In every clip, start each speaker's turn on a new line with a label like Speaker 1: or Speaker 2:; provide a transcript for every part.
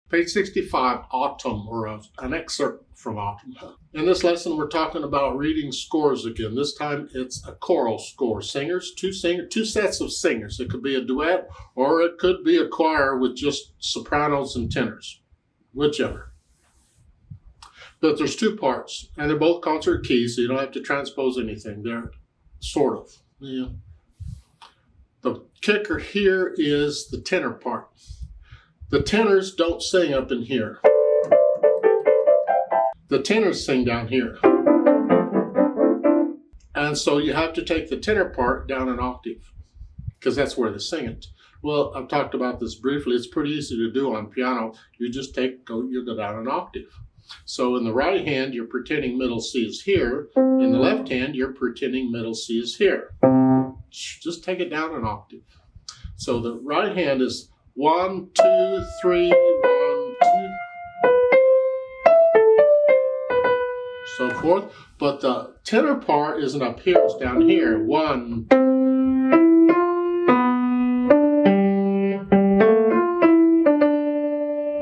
Speaker 1: Page 65, Autumn, or an excerpt from Autumn. In this lesson, we're talking about reading scores again. This time, it's a choral score. Singers, two sets of singers. It could be a duet, or it could be a choir with just sopranos and tenors, whichever. But there's two parts, and they're both concert keys, so you don't have to transpose anything. They're sort of. Yeah. The kicker here is the tenor part. The tenors don't sing up in here. The tenors sing down here. And so you have to take the tenor part down an octave, because that's where they sing it. Well, I've talked about this briefly. It's pretty easy to do on piano. You just you go down an octave. So in the right hand, you're pretending middle C is here. In the left hand, you're pretending middle C is here. Just take it down an octave. So the right hand is 1, 2, 3, 1, 2, so forth. But the tenor part isn't up here, it's down here. 1,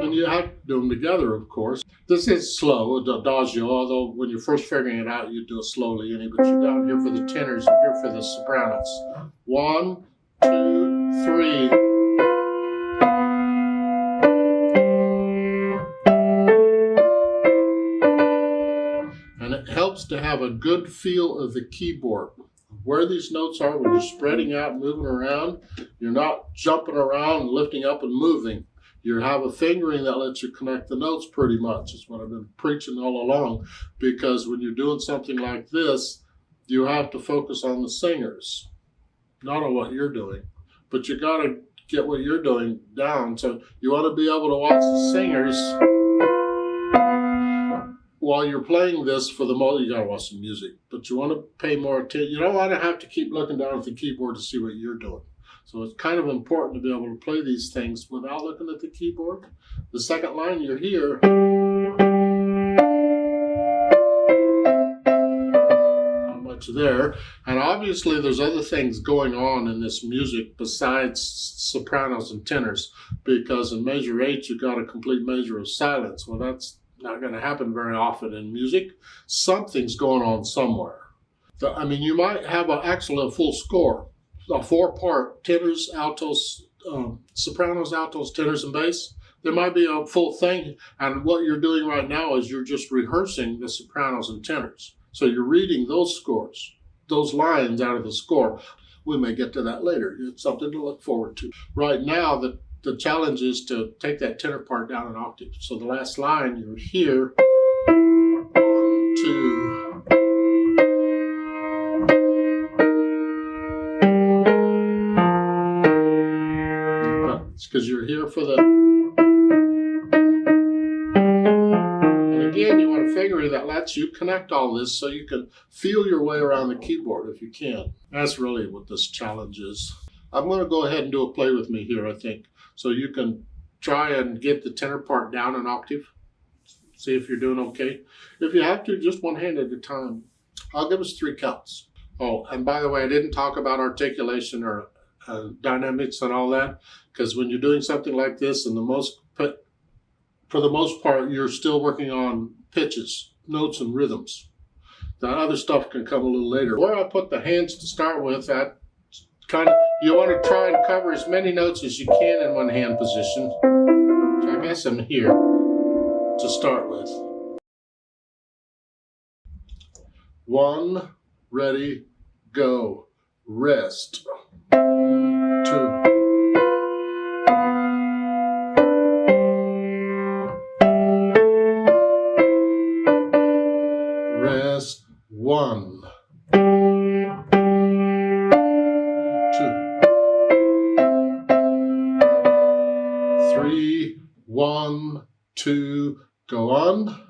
Speaker 1: and you have to do them together, of course. This is slow, adagio, although when you're first figuring it out, you do it slowly, but you're down here for the tenors and here for the sopranos. 1, 2, 3. To have a good feel of the keyboard, where these notes are when you're spreading out, moving around. You're not jumping around, lifting up and moving. You have a fingering that lets you connect the notes pretty much. Is what I've been preaching all along, because when you're doing something like this, you have to focus on the singers, not on what you're doing. But you got to get what you're doing down. So you want to be able to watch the singers. While you're playing this, for the most, you gotta watch some music, but you want to pay more attention. You don't want to have to keep looking down at the keyboard to see what you're doing. So it's kind of important to be able to play these things without looking at the keyboard. The second line, you're here. Not much there. And obviously there's other things going on in this music besides sopranos and tenors, because in measure 8, you've got a complete measure of silence. Well, that's not going to happen very often in music. Something's going on somewhere. You might have actually a full score, a 4-part, tenors, altos, sopranos, altos, tenors, and bass. There might be a full thing, and what you're doing right now is you're just rehearsing the sopranos and tenors. So you're reading those scores, those lines out of the score. We may get to that later. It's something to look forward to. Right now, the challenge is to take that tenor part down an octave. So the last line, you're here. 1, 2. It's because you're here for the. And again, you want a fingering that lets you connect all this so you can feel your way around the keyboard if you can. That's really what this challenge is. I'm going to go ahead and do a play with me here, I think. So you can try and get the tenor part down an octave. See if you're doing okay. If you have to, just one hand at a time. I'll give us 3 counts. Oh, and by the way, I didn't talk about articulation or dynamics and all that, because when you're doing something like this, for the most part, you're still working on pitches, notes, and rhythms. The other stuff can come a little later. Where I put the hands to start with, you want to try and cover as many notes as you can in one hand position. So I guess I'm here to start with. 1, ready, go, rest. 2. Rest. 1. 3, 1, 2, go on.